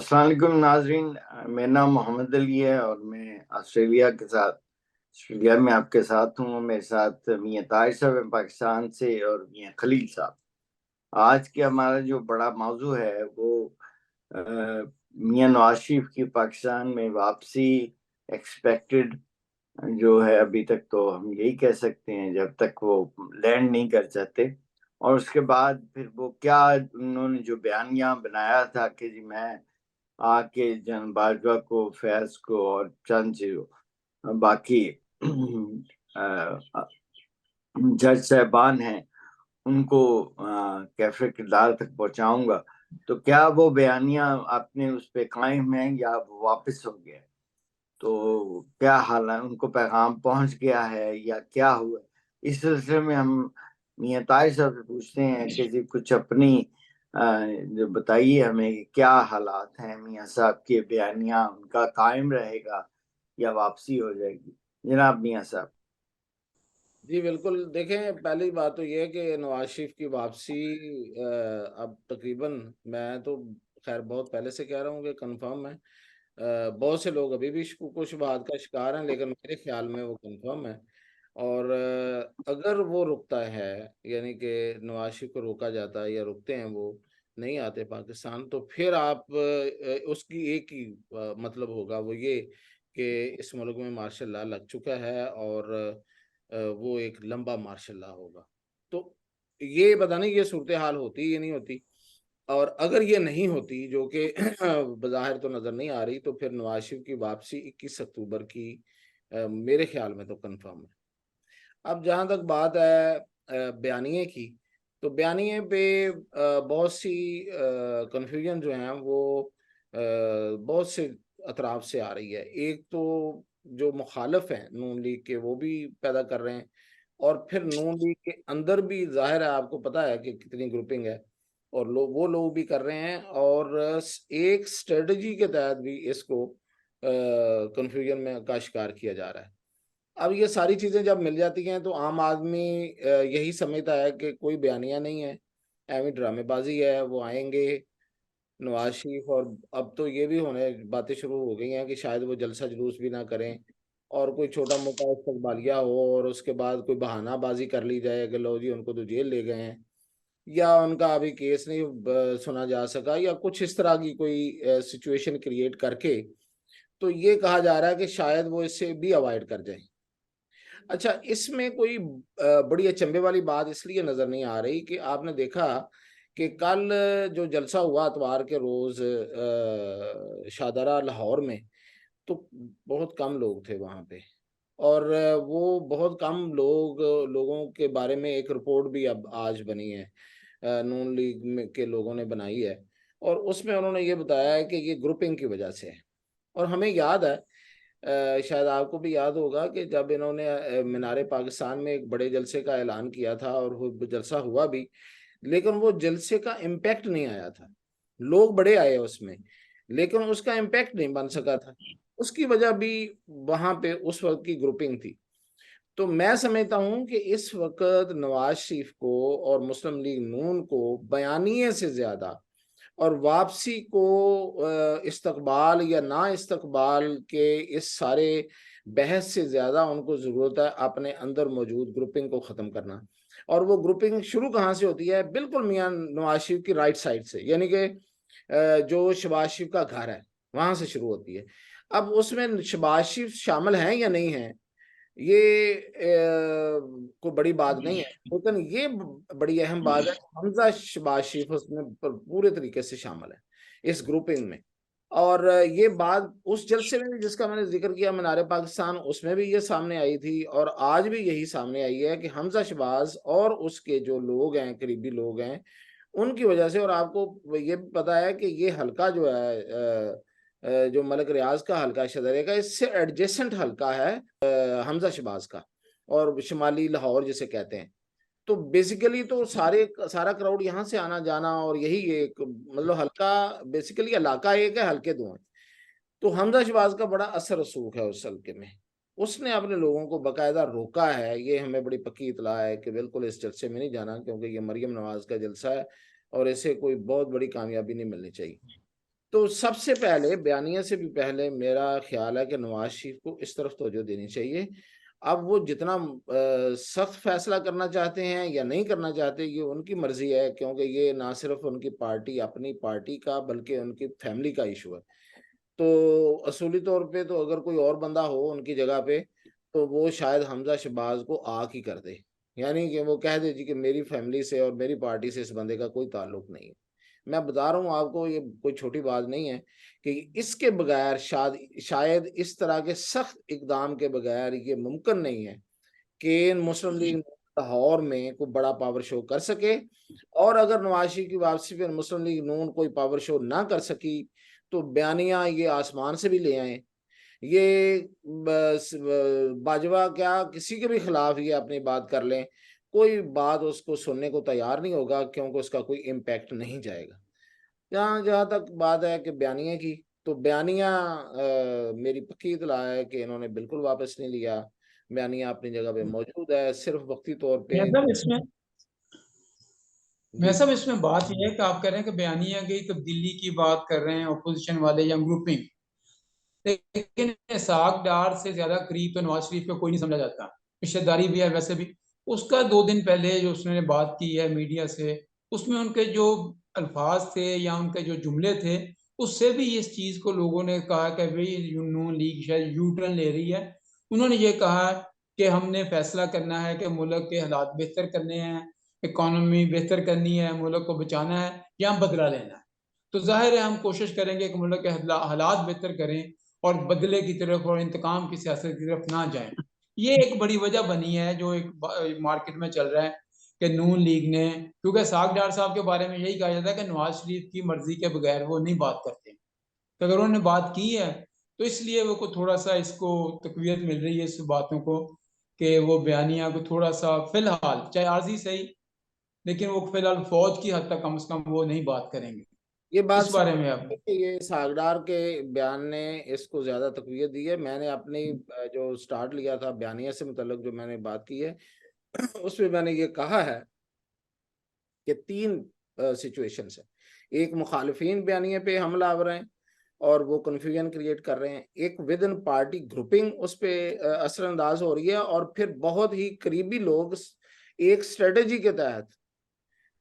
अस्सलाम वालेकुम नाजरीन। मेरा नाम मोहम्मद अली है और मैं ऑस्ट्रेलिया में आपके साथ हूँ। मेरे साथ मियाँ ताहिर साहब हैं पाकिस्तान से और मियाँ खलील साहब। आज के हमारा जो बड़ा मौजू है वो अ, मियाँ नवाज शरीफ की पाकिस्तान में वापसी एक्सपेक्टेड जो है। अभी तक तो हम यही कह सकते हैं जब तक वो लैंड नहीं कर जाते। और उसके बाद फिर वो क्या उन्होंने जो बयानिया बनाया था कि जी मैं आके जन बाजवा को, फैज को और चंद जो बाकी अ, जज साहबान हैं उनको कैफे किरदार तक पहुंचाऊंगा। तो क्या वो बयानिया अपने उस पे कायम है या वो वापस हो गया? तो क्या हाल है, उनको पैगाम पहुंच गया है या क्या हुआ? इस सिलसिले में हम मियाँ ताहिर साहब से पूछते हैं कि जी कुछ अपनी अ, जो बताइए हमें कि क्या हालात हैं। मियाँ साहब के बयानिया उनका कायम रहेगा या वापसी हो जाएगी? जनाब मियाँ साहब। जी बिल्कुल। देखें, पहली बात तो ये है कि नवाज शरीफ की वापसी अब तकरीबन, मैं तो खैर बहुत पहले से कह रहा हूँ कि कंफर्म है। बहुत से लोग अभी भी शकूक शुबहात का शिकार हैं, लेकिन मेरे ख्याल में वो कंफर्म है। और अगर वो रुकता है, यानी कि नवाज शरीफ को रोका जाता है या रुकते हैं, वो नहीं आते पाकिस्तान, तो फिर आप उसकी एक ही मतलब होगा, वो ये कि इस मुल्क में मार्शल लॉ लग चुका है और वो एक लंबा मार्शल लॉ होगा। तो ये पता नहीं ये सूरत हाल होती या नहीं होती। और अगर ये नहीं होती, जो कि बज़ाहिर तो नज़र नहीं आ रही, तो फिर नवाज शरीफ की वापसी 21 अक्टूबर की मेरे ख्याल में तो कंफर्म है। अब जहाँ तक बात है बयानिए की, तो बयानिए पे बहुत सी कन्फ्यूजन जो है वो बहुत से अतराफ से आ रही है। एक तो जो मुखालफ हैं नून लीग के, वो भी पैदा कर रहे हैं। और फिर नून लीग के अंदर भी जाहिर है, आपको पता है कि कितनी ग्रुपिंग है, और वो लोग भी कर रहे हैं। और एक स्ट्रेटजी के तहत भी इसको कन्फ्यूजन में का शिकार किया जा रहा है। अब ये सारी चीजें जब मिल जाती हैं, तो आम आदमी यही समझता है कि कोई बयानिया नहीं है, एवं ड्रामेबाजी है, वो आएंगे नवाज शरीफ। और अब तो ये भी होने बातें शुरू हो गई हैं कि शायद वो जलसा जुलूस भी ना करें, और कोई छोटा मोटा इस्तकबालिया हो, और उसके बाद कोई बहानाबाजी कर ली जाए कि लो जी उनको तो जेल ले गए हैं, या उनका अभी केस नहीं सुना जा सका, या कुछ इस तरह की कोई सिचुएशन क्रिएट करके, तो ये कहा जा रहा है कि शायद वो इससे भी अवॉइड कर जाए। अच्छा, इसमें कोई बड़ी अचंभे वाली बात इसलिए नजर नहीं आ रही कि आपने देखा कि कल जो जलसा हुआ इतवार के रोज शाहदरा लाहौर में, तो बहुत कम लोग थे वहां पे। और वो बहुत कम लोगों के बारे में एक रिपोर्ट भी अब आज बनी है, नून लीग में के लोगों ने बनाई है। और उसमें उन्होंने ये बताया है कि ये ग्रुपिंग की वजह से है। और हमें याद है, शायद आपको भी याद होगा कि जब इन्होंने मीनारे पाकिस्तान में एक बड़े जलसे का ऐलान किया था, और वो जलसा हुआ भी, लेकिन वो जलसे का इम्पैक्ट नहीं आया था। लोग बड़े आए उसमें, लेकिन उसका इम्पैक्ट नहीं बन सका था। उसकी वजह भी वहां पे उस वक्त की ग्रुपिंग थी। तो मैं समझता हूं कि इस वक्त नवाज शरीफ को और मुस्लिम लीग नून को बयानिए से ज्यादा, और वापसी को इस्तकबाल या ना इस्तकबाल के इस सारे बहस से ज्यादा उनको जरूरत है अपने अंदर मौजूद ग्रुपिंग को खत्म करना। और वो ग्रुपिंग शुरू कहाँ से होती है? बिल्कुल मियां नवाज शरीफ की राइट साइड से, यानी कि जो शहबाज शरीफ का घर है, वहां से शुरू होती है। अब उसमें शहबाज शरीफ शामिल हैं या नहीं है, ये कोई बड़ी बात नहीं है, लेकिन ये बड़ी अहम बात है। हमजा शहबाज शरीफ उसमें पूरे तरीके से शामिल है इस ग्रुपिंग में। और ये बात उस जलसे में भी जिसका मैंने जिक्र किया, मीनारे पाकिस्तान, उसमें भी ये सामने आई थी, और आज भी यही सामने आई है कि हमजा शहबाज और उसके जो लोग हैं, करीबी लोग हैं, उनकी वजह से। और आपको ये भी पता है कि ये हल्का जो है जो मलक रियाज का हल्का शदरे का, इससे एडजेसेंट हल्का है हमजा शहबाज का, और शुमाली लाहौर जिसे कहते हैं। तो बेसिकली तो सारा क्राउड यहाँ से आना जाना, और यही एक मतलब हल्का, बेसिकली इलाका एक है, हल्के दो हैं। तो हमजा शहबाज का बड़ा असर रसूख है उस हल्के में। उसने अपने लोगों को बकायदा रोका है। ये हमें बड़ी पक्की इतला है कि बिल्कुल इस जलसे में नहीं जाना, क्योंकि ये मरियम नवाज का जलसा है और इसे कोई बहुत बड़ी कामयाबी नहीं मिलनी चाहिए। तो सबसे पहले बयानिया से भी पहले मेरा ख्याल है कि नवाज शरीफ को इस तरफ तवज्जो देनी चाहिए। अब वो जितना सख्त फैसला करना चाहते हैं या नहीं करना चाहते ये उनकी मर्जी है, क्योंकि ये ना सिर्फ उनकी पार्टी, अपनी पार्टी का, बल्कि उनकी फैमिली का इशू है। तो असूली तौर पे तो अगर कोई और बंदा हो उनकी जगह पे तो वो शायद हमजा शहबाज को आग ही कर दे, यानी कि वो कह दे जी कि मेरी फैमिली से और मेरी पार्टी से इस बंदे का कोई ताल्लुक नहीं है। मैं बता रहा हूँ आपको, ये कोई छोटी बात नहीं है कि इसके बगैर शायद शायद इस तरह के सख्त इकदाम के बगैर ये मुमकिन नहीं है कि मुस्लिम लीग लाहौर में कोई बड़ा पावर शो कर सके। और अगर नवाज शरीफ की वापसी पर मुस्लिम लीग नून कोई पावर शो ना कर सकी तो बयानिया ये आसमान से भी ले आए, ये बस बाजवा क्या किसी के भी खिलाफ ये अपनी बात कर लें, कोई बात उसको सुनने को तैयार नहीं होगा, क्योंकि उसका कोई इम्पैक्ट नहीं जाएगा। जहाँ जहाँ तक बात है कि बयानिया की, तो बयानिया मेरी पक्की इतला है कि इन्होंने बिल्कुल वापस नहीं लिया। बयानिया अपनी जगह पे मौजूद है, सिर्फ वक्ती तौर पे। मैं जी सब इसमें बात यह है कि आप कह रहे हैं कि बयानिया की तब्दीली की बात कर रहे हैं अपोजिशन वाले या ग्रुपिंग, लेकिन इसहाक डार से ज्यादा करीब तो नवाज शरीफ को कोई नहीं समझा जाता, रिश्तेदारी भी है वैसे भी। उसका 2 दिन पहले जो उसने बात की है मीडिया से, उसमें उनके जो अल्फाज थे या उनके जो जुमले थे, उससे भी इस चीज को लोगों ने कहा कि भाई नून लीग शायद यू टर्न ले रही है। उन्होंने ये कहा कि हमने फैसला करना है कि मुल्क के हालात बेहतर करने हैं, इकॉनमी बेहतर करनी है, मुल्क को बचाना है या बदला लेना है। तो जाहिर है हम कोशिश करेंगे कि मुल्क के हालात बेहतर करें और बदले की तरफ और इंतकाम की सियासत की तरफ ना जाएं। ये एक बड़ी वजह बनी है जो एक मार्केट में चल रहा है कि नून लीग ने, क्योंकि साग डार साहब के बारे में यही कहा जाता है कि नवाज शरीफ की मर्जी के बगैर वो नहीं बात करते, तो अगर उन्होंने बात की है तो इसलिए वो को थोड़ा सा इसको तकवीत मिल रही है इस बातों को कि वो बयानिया को थोड़ा सा फिलहाल चाहे आर्जी सही, लेकिन वो फिलहाल फौज की हद तक कम से कम वो नहीं बात करेंगे। ये बात इस सच बारे में अब है कि ये सागडार के बयान ने इसको ज्यादा तकवीत दी है। मैंने अपनी जो स्टार्ट लिया था बयानिया से मुतल्लिक जो मैंने बात की है उसमें मैंने ये कहा है कि तीन सिचुएशन है। एक, मुखालिफिन बयानिया पे हमला आवर हैं और वो कन्फ्यूजन क्रिएट कर रहे हैं। एक विद इन पार्टी ग्रुपिंग उस पे असरअंदाज हो रही है, और फिर बहुत ही करीबी लोग एक स्ट्रेटेजी के तहत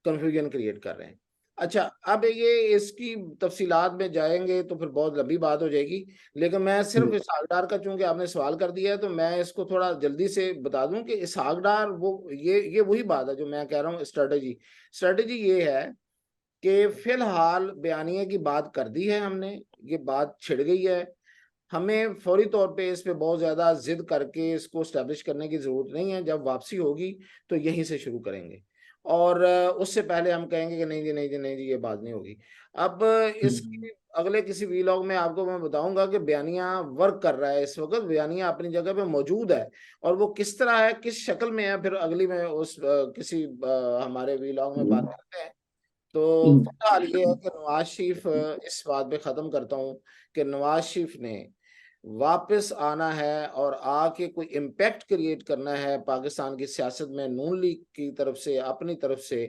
कंफ्यूजन क्रिएट कर रहे हैं। अच्छा, अब ये इसकी तफसीलात में जाएंगे तो फिर बहुत लंबी बात हो जाएगी, लेकिन मैं सिर्फ इसहाक डार का, चूंकि आपने सवाल कर दिया है तो मैं इसको थोड़ा जल्दी से बता दूं कि इसहाक डार वो ये वही बात है जो मैं कह रहा हूँ। स्ट्रेटेजी ये है कि फिलहाल बयानिया की बात कर दी है हमने, ये बात छिड़ गई है, हमें फौरी तौर पे इस पे बहुत ज्यादा जिद करके इसको स्टैब्लिश करने की जरूरत नहीं है। जब वापसी होगी तो यहीं से शुरू करेंगे, और उससे पहले हम कहेंगे कि नहीं जी, नहीं जी, नहीं जी, ये बात नहीं होगी। अब इसकी अगले किसी वीलॉग में आपको मैं बताऊंगा कि बयानिया वर्क कर रहा है इस वक्त, बयानिया अपनी जगह पे मौजूद है, और वो किस तरह है, किस शक्ल में है, फिर अगली में उस किसी हमारे वीलॉग में बात करते हैं। तो फिलहाल ये है कि नवाज शरीफ, इस बात पे खत्म करता हूँ कि नवाज शरीफ ने वापस आना है और आके कोई इम्पैक्ट क्रिएट करना है पाकिस्तान की सियासत में नून लीग की तरफ से, अपनी तरफ से,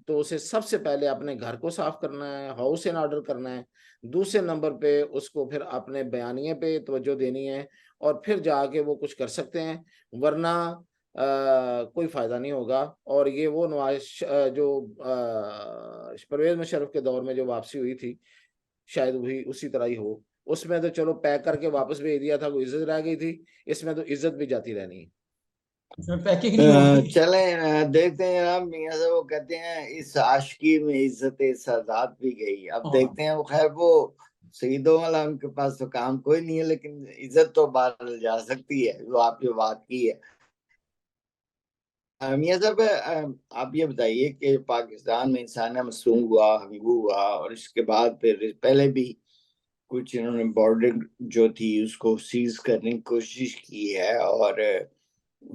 तो उसे सबसे पहले अपने घर को साफ करना है, हाउस इन ऑर्डर करना है। दूसरे नंबर पे उसको फिर अपने बयानिए पे तवज्जो देनी है, और फिर जाके वो कुछ कर सकते हैं, वरना कोई फायदा नहीं होगा। और ये वो जो परवेज मुशर्रफ के दौर में जो वापसी हुई थी, शायद वही उसी तरह ही हो। उसमें तो चलो पैक करके वापस भेज दिया था, कोई इज्जत रह गई थी, इसमें तो इज्जत भी जाती रहनी है। पैकिंग नहीं होगी। चले देखते हैं जनाब। मियां साहब वो कहते हैं इस आशिकी में इज्जत सादात भी गई। अब हाँ, देखते हैं, वो खैर वो शहीदों वाला उनके पास तो काम कोई नहीं है, लेकिन इज्जत तो बहरहाल जा सकती है, जो आप जो बात की है। मियां साहब, आप ये बताइए कि पाकिस्तान में इंसानिया मसरूम हुआ, हंगू हुआ, और इसके बाद फिर पहले भी कुछ इन्होंने बॉर्डर जो थी उसको सीज करने की कोशिश की है, और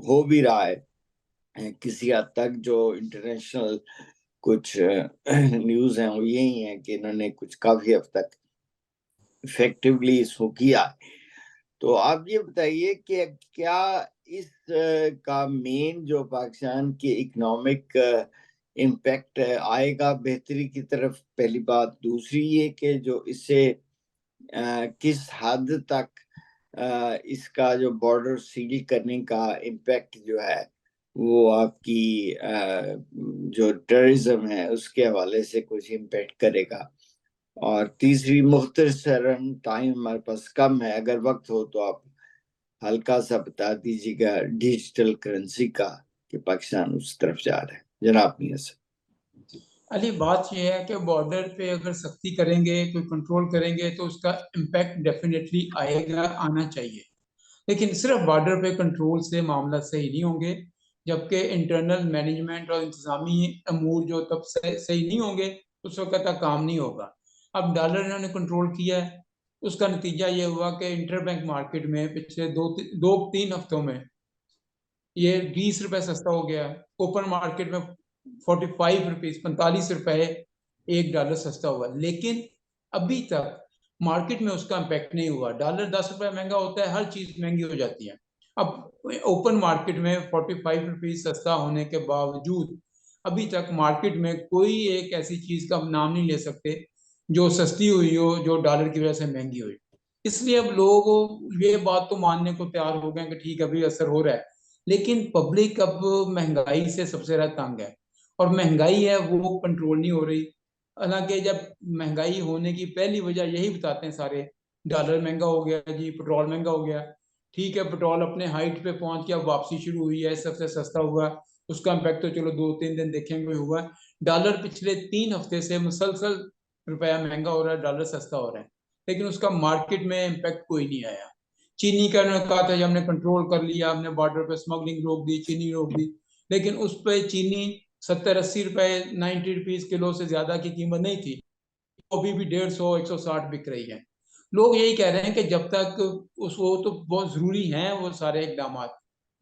हो भी रहा है किसी हद तक। जो इंटरनेशनल कुछ न्यूज हैं वो यही है कि इन्होंने कुछ काफी हद तक इफेक्टिवली इसको किया है। तो आप ये बताइए कि क्या इस का मेन जो पाकिस्तान की इकोनॉमिक इम्पैक्ट आएगा बेहतरी की तरफ, पहली बात। दूसरी ये कि जो इससे किस हद तक इसका जो बॉर्डर सील करने का इम्पैक्ट जो है वो आपकी जो टेररिज्म है उसके हवाले से कुछ इम्पैक्ट करेगा। और तीसरी, मुख्तसरन टाइम हमारे पास कम है, अगर वक्त हो तो आप हल्का सा बता दीजिएगा डिजिटल करेंसी का कि पाकिस्तान उस तरफ जा रहा है, जनाब मियां साहब। अली, बात यह है कि बॉर्डर पे अगर सख्ती करेंगे, कोई कंट्रोल करेंगे, तो उसका इम्पैक्ट डेफिनेटली आएगा, आना चाहिए। लेकिन सिर्फ बॉर्डर पे कंट्रोल से मामला सही नहीं होंगे, जबकि इंटरनल मैनेजमेंट और इंतजामी अमूर जो तब सही नहीं होंगे उस वक्त तक काम नहीं होगा। अब डॉलर इन्होंने कंट्रोल किया है, उसका नतीजा ये हुआ कि इंटरबैंक मार्केट में पिछले दो तीन हफ्तों में ये 20 रुपए सस्ता हो गया। ओपन मार्केट में 45 रुपीज, 45 रुपए $1 सस्ता हुआ। लेकिन अभी तक मार्केट में उसका इम्पैक्ट नहीं हुआ। डॉलर 10 रुपए महंगा होता है, हर चीज महंगी हो जाती है। अब ओपन मार्केट में 45 रुपीज सस्ता होने के बावजूद अभी तक मार्केट में कोई एक ऐसी चीज का नाम नहीं ले सकते जो सस्ती हुई हो, जो डॉलर की वजह से महंगी हुई। इसलिए अब लोग ये बात तो मानने को तैयार हो गए कि ठीक, अभी असर हो रहा है। लेकिन पब्लिक अब महंगाई से सबसे ज्यादा तंग है, और महंगाई है वो कंट्रोल नहीं हो रही। हालांकि जब महंगाई होने की पहली वजह यही बताते हैं सारे, डॉलर महंगा हो गया जी, पेट्रोल महंगा हो गया। ठीक है, पेट्रोल अपने हाइट पे पहुंच गया, वापसी शुरू हुई है, सबसे सस्ता हुआ, उसका इम्पैक्ट तो चलो 2-3 दिन देखेंगे हुआ। डॉलर पिछले 3 हफ्ते से मुसलसल रुपया महंगा हो रहा है, डॉलर सस्ता हो रहा है, लेकिन उसका मार्केट में इम्पैक्ट कोई नहीं आया। चीनी का उन्होंने कहा था कि हमने कंट्रोल कर लिया, हमने बॉर्डर पे स्मगलिंग रोक दी, चीनी रोक दी, लेकिन उस पर चीनी 70-80 रुपए, 90 रुपीज किलो से ज्यादा की कीमत नहीं थी। अभी भी 150-160 बिक रही है। लोग यही कह रहे हैं कि जब तक उस वो तो बहुत जरूरी हैं वो सारे इकदाम,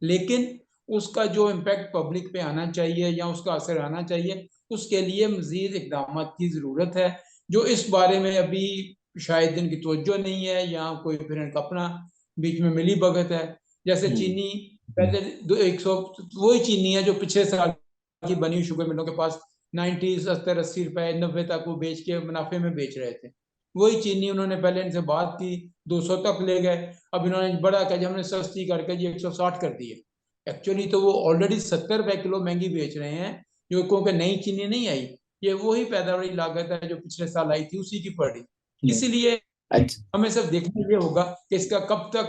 लेकिन उसका जो इम्पैक्ट पब्लिक पे आना चाहिए या उसका असर आना चाहिए, उसके लिए मजीद इकदाम की जरूरत है, जो इस बारे में अभी शायद इनकी तवज्जो नहीं है, या कोई फिर इनका अपना बीच में मिली भगत है। जैसे चीनी पहले 100, वही चीनी है जो पिछले साल की बनी हुई शुगर मिलों के पास 90, 70, 80 रुपए, 90 तक वो बेच के मुनाफे में बेच रहे थे। वही चीनी उन्होंने पहले इनसे बात की, 200 तक ले गए। अब इन्होंने बड़ा कहा हमने सस्ती करके जी 160 कर दी है। एक्चुअली तो वो ऑलरेडी 70 रुपए किलो महंगी बेच रहे हैं, जो क्योंकि नई चीनी नहीं आई, ये वही पैदावारी लागत है जो पिछले साल आई थी, उसी की पड़ रही। इसीलिए हमें सब देखना ये होगा कि इसका कब तक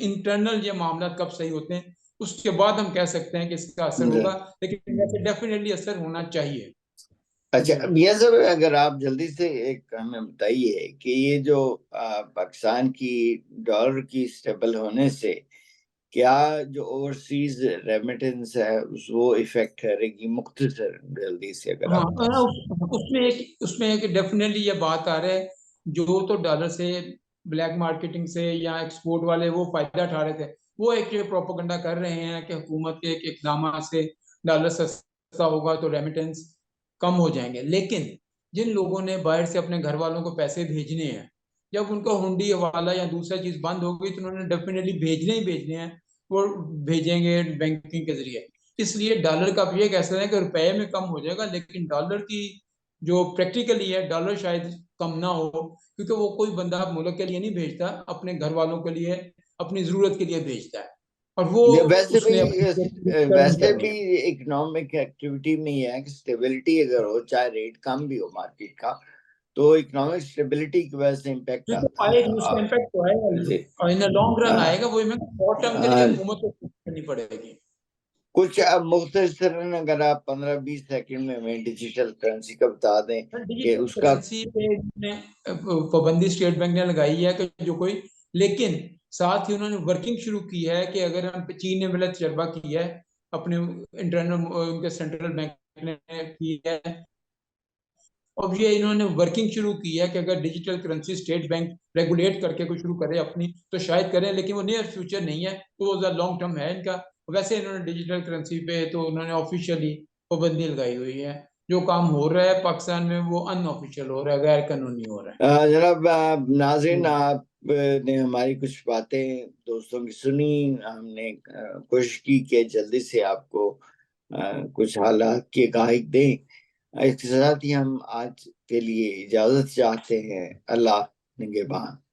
इंटरनल ये मामला कब सही होते हैं, उसके बाद हम कह सकते हैं कि इसका असर होगा। लेकिन वैसे डेफिनेटली असर होना चाहिए। अच्छा मियां साहब, अगर आप जल्दी से एक हमें बताइए कि ये जो पाकिस्तान की डॉलर की स्टेबल होने से क्या जो ओवरसीज रेमिटेंस है वो इफेक्ट करेगी, मुख्तसर जल्दी से अगर हाँ, आप बता उसमें एक डेफिनेटली ये बात आ रहा है, जो तो डॉलर से ब्लैक मार्केटिंग से या एक्सपोर्ट वाले वो फायदा उठा रहे थे, वो एक प्रोपोगंडा कर रहे हैं कि हुकूमत के एक इकदाम से डॉलर सस्ता होगा तो रेमिटेंस कम हो जाएंगे। लेकिन जिन लोगों ने बाहर से अपने घर वालों को पैसे भेजने हैं, जब उनका हुंडी हवाला या दूसरा चीज बंद हो गई तो उन्होंने डेफिनेटली भेजने ही भेजने हैं, वो भेजेंगे बैंकिंग के जरिए। इसलिए डॉलर का भी एक ऐसा है कि रुपए में कम हो जाएगा, लेकिन डॉलर की जो प्रैक्टिकली है, डॉलर शायद कम ना हो, क्योंकि वो कोई बंदा मुल्क के लिए नहीं भेजता, अपने घर वालों के लिए, अपनी जरूरत के लिए भेजता है, और वो उसने अपनी वैसे करनी भी है। इकोनॉमिक एक्टिविटी में ये है कि स्टेबिलिटी अगर हो, चाहे रेट कम भी हो मार्केट का, तो इकोनॉमिक स्टेबिलिटी की वजह से इम्पैक्ट तो आता आएगी, है। उसका इम्पैक्ट तो आएगा जी और इन लॉन्ग रन हाँ, आएगा। वही में शॉर्ट टर्म के लिए हुकूमत को करनी पड़ेगी। कुछ अब मुख्तसरन अगर आप 15-20 सेकंड में हमें डिजिटल करेंसी का बता दें कि डिजिटल उसका। करेंसी पे ने पाबंदी स्टेट बैंक ने लगाई है कि जो कोई, लेकिन साथ ही उन्होंने वर्किंग शुरू की है कि अगर हम चीन ने पहले तजर्बा किया है, अपने इंटरनल उनके सेंट्रल बैंक ने की है, अब ये इन्होंने वर्किंग शुरू की है कि अगर digital currency state bank regulate करके कुछ शुरू करे अपनी, तो शायद करें, लेकिन वो नियर फ्यूचर नहीं है, तो वो लॉन्ग टर्म है इनका। वैसे इन्होंने डिजिटल करेंसी पे तो उन्होंने ऑफिशियली पाबंदी लगाई हुई है। जो काम हो रहा है पाकिस्तान में वो अनऑफिशियल हो रहा है, गैर कानूनी हो रहा है। जनाब नाज़रीन, आप ने हमारी कुछ बातें दोस्तों की सुनी, हमने कोशिश की कि जल्दी से आपको कुछ हालात की गाइड दें। इसके साथ ही हम आज के लिए इजाजत चाहते हैं। अल्लाह निगहबान।